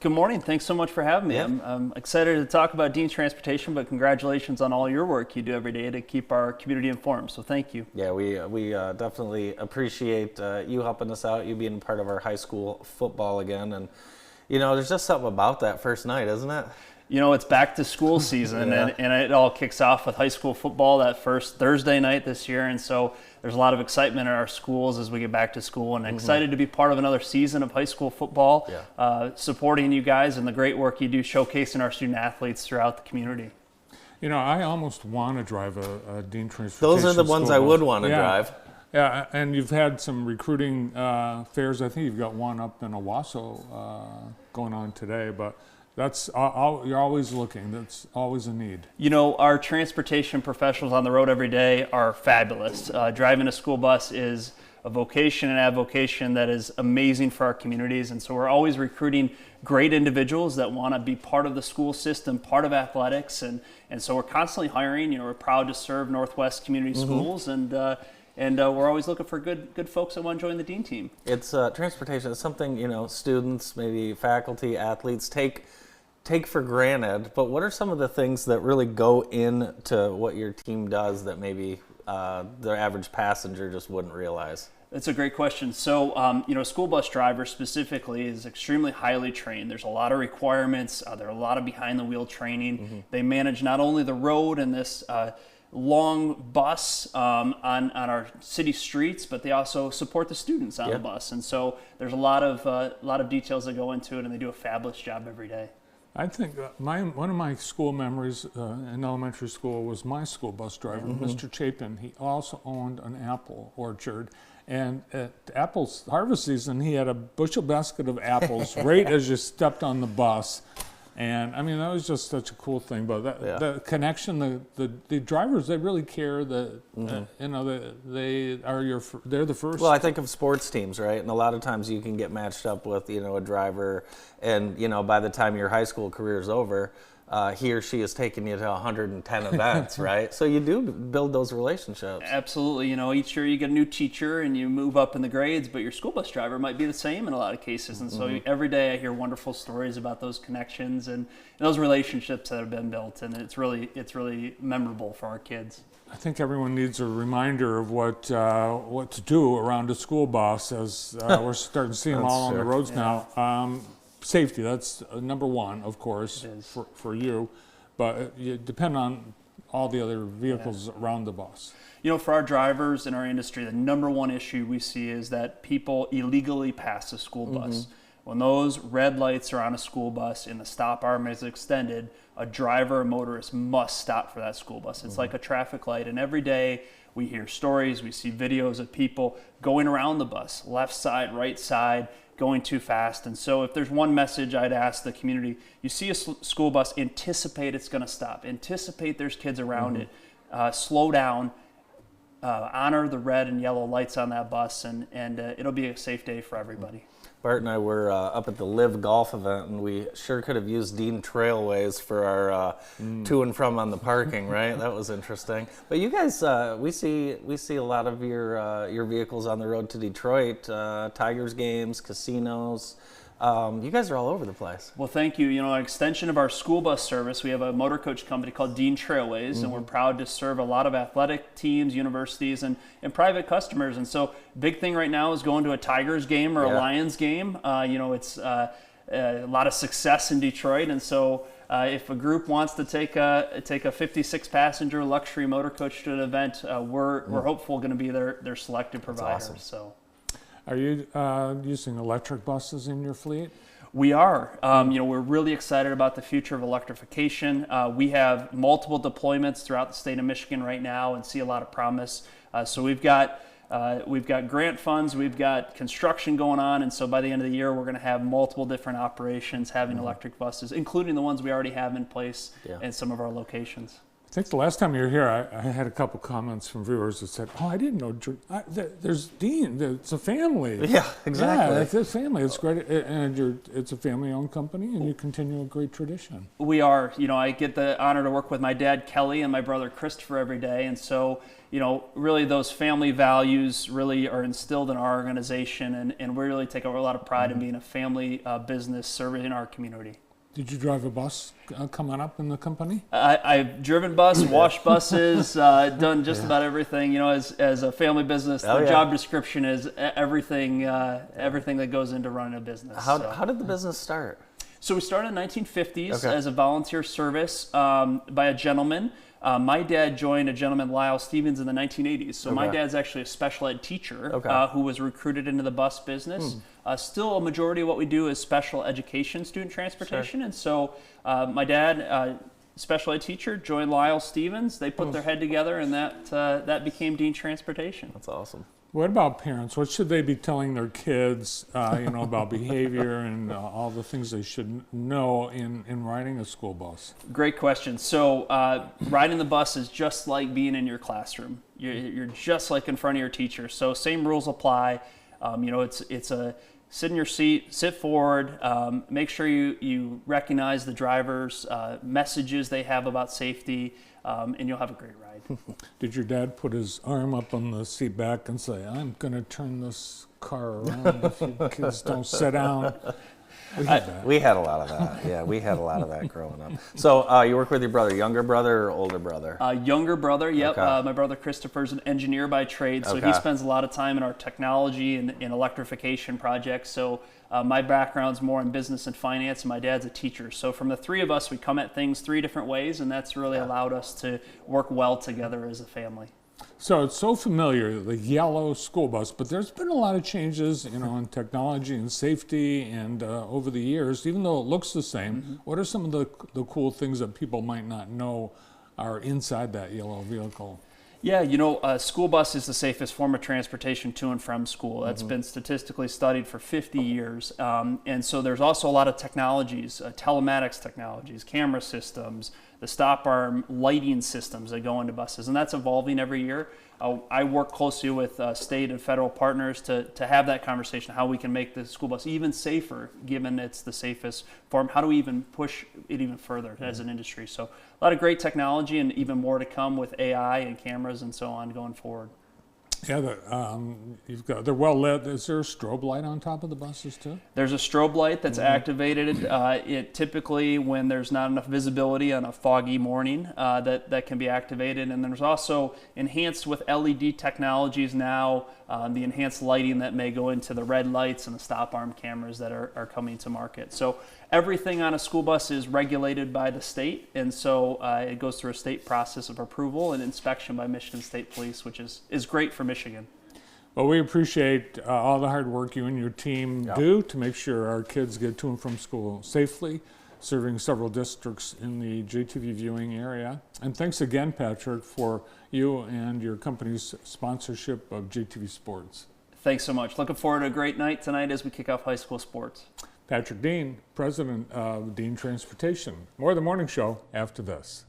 Good morning. Thanks so much for having me. Yeah. I'm excited to talk about Dean Transportation, but congratulations on all your work you do every day to keep our community informed. So thank you. Yeah, we definitely appreciate you helping us out, you being part of our high school football again. And, there's just something about that first night, isn't it? It's back to school season, Yeah. and it all kicks off with high school football that first Thursday night this year. And so there's a lot of excitement in our schools as we get back to school, and excited to be part of another season of high school football, supporting you guys and the great work you do showcasing our student athletes throughout the community. I almost want to drive a Dean Transportation. Those are the ones school I bus. would want to Yeah. drive. Yeah, and you've had some recruiting fairs. I think you've got one up in Owasso going on today, but that's you're always looking. That's always a need. Our transportation professionals on the road every day are fabulous. Driving a school bus is a vocation and avocation that is amazing for our communities. And so we're always recruiting great individuals that want to be part of the school system, part of athletics. And so we're constantly hiring. We're proud to serve Northwest Community Schools, and we're always looking for good folks that want to join the Dean team. It's transportation. It's something, students, maybe faculty, athletes take for granted. But what are some of the things that really go into what your team does that maybe the average passenger just wouldn't realize? That's a great question. So, a school bus driver specifically is extremely highly trained. There's a lot of requirements. There are a lot of behind-the-wheel training. They manage not only the road and this long bus on our city streets, but they also support the students on the bus. And so there's a lot of details that go into it, and they do a fabulous job every day. I think one of my school memories in elementary school was my school bus driver, Mr. Chapin. He also owned an apple orchard. And at apples harvest season, he had a bushel basket of apples right as you stepped on the bus. And I mean, that was just such a cool thing. But the connection, the drivers, they really care that they're the first. Well, I think of sports teams, right? And a lot of times you can get matched up with a driver, and by the time your high school career is over, he or she is taking you to 110 events, right? So you do build those relationships. Absolutely. Each year you get a new teacher and you move up in the grades, but your school bus driver might be the same in a lot of cases. And so every day I hear wonderful stories about those connections and those relationships that have been built, and it's really memorable for our kids. I think everyone needs a reminder of what to do around a school bus, as we're starting to see them all on the roads now. Safety, that's number one, of course, for you, but you depend on all the other vehicles around the bus. For our drivers in our industry, the number one issue we see is that people illegally pass a school bus. When those red lights are on a school bus and the stop arm is extended, a driver or motorist must stop for that school bus. It's like a traffic light, and every day we hear stories, we see videos of people going around the bus, left side, right side, going too fast. And so if there's one message I'd ask the community, you see a school bus, anticipate it's going to stop. Anticipate there's kids around it. Slow down. Honor the red and yellow lights on that bus, and it'll be a safe day for everybody. Bart and I were up at the Live Golf event, and we sure could have used Dean Trailways for our to and from on the parking, right? That was interesting. But you guys, we see a lot of your vehicles on the road to Detroit, Tigers games, casinos. You guys are all over the place. Well, thank you. An extension of our school bus service, we have a motor coach company called Dean Trailways, and we're proud to serve a lot of athletic teams, universities, and private customers. And so big thing right now is going to a Tigers game or a Lions game. It's a lot of success in Detroit. And so if a group wants to take a 56 passenger luxury motor coach to an event, we're hopeful going to be their selected provider. That's awesome. So. Are you using electric buses in your fleet? We are. We're really excited about the future of electrification. We have multiple deployments throughout the state of Michigan right now and see a lot of promise. So we've got grant funds, we've got construction going on, and so by the end of the year, we're going to have multiple different operations having electric buses, including the ones we already have in place in some of our locations. I think the last time you were here, I had a couple comments from viewers that said, "Oh, I didn't know there's Dean. It's a family." Yeah, exactly. Yeah, it's a family. It's great, and it's a family-owned company, and you continue a great tradition. We are. I get the honor to work with my dad, Kelly, and my brother, Christopher, every day. And so, really those family values really are instilled in our organization, and we really take a lot of pride in being a family business serving our community. Did you drive a bus coming up in the company? I've driven bus, washed buses, done just about everything. As a family business, the job description is everything that goes into running a business. How did the business start? So we started in the 1950s as a volunteer service by a gentleman. My dad joined a gentleman, Lyle Stevens, in the 1980s. So my dad's actually a special ed teacher who was recruited into the bus business. Still, a majority of what we do is special education student transportation. And so my dad, special ed teacher, joined Lyle Stevens. They put their head together, and that became Dean Transportation. That's awesome. What about parents? What should they be telling their kids, about behavior and all the things they should know in riding a school bus? Great question. So riding the bus is just like being in your classroom. You're just like in front of your teacher. So same rules apply. It's a sit in your seat, sit forward, make sure you recognize the driver's messages they have about safety, and you'll have a great ride. Did your dad put his arm up on the seat back and say, "I'm going to turn this car around if you kids don't sit down"? We had a lot of that. Yeah, we had a lot of that growing up. So you work with your brother, younger brother or older brother? Younger brother, yep. Okay. My brother Christopher's an engineer by trade, so he spends a lot of time in our technology and electrification projects. So my background's more in business and finance, and my dad's a teacher. So from the three of us, we come at things three different ways, and that's really allowed us to work well together as a family. So it's so familiar, the yellow school bus, but there's been a lot of changes, in technology and safety and over the years, even though it looks the same. What are some of the cool things that people might not know are inside that yellow vehicle? Yeah, a school bus is the safest form of transportation to and from school. That's been statistically studied for 50 years. And so there's also a lot of technologies, telematics technologies, camera systems, the stop arm lighting systems that go into buses, and that's evolving every year. I work closely with state and federal partners to have that conversation, how we can make the school bus even safer, given it's the safest form. How do we even push it even further as an industry? So a lot of great technology and even more to come with AI and cameras and so on going forward. Yeah, they're well lit. Is there a strobe light on top of the buses too? There's a strobe light that's activated. It typically, when there's not enough visibility on a foggy morning, that can be activated. And there's also enhanced with LED technologies now, the enhanced lighting that may go into the red lights and the stop arm cameras that are coming to market. So everything on a school bus is regulated by the state, and so it goes through a state process of approval and inspection by Michigan State Police, which is great for Michigan. Well, we appreciate all the hard work you and your team do to make sure our kids get to and from school safely, serving several districts in the JTV viewing area. And thanks again, Patrick, for you and your company's sponsorship of JTV Sports. Thanks so much. Looking forward to a great night tonight as we kick off high school sports. Patrick Dean, president of Dean Transportation. More of the morning show after this.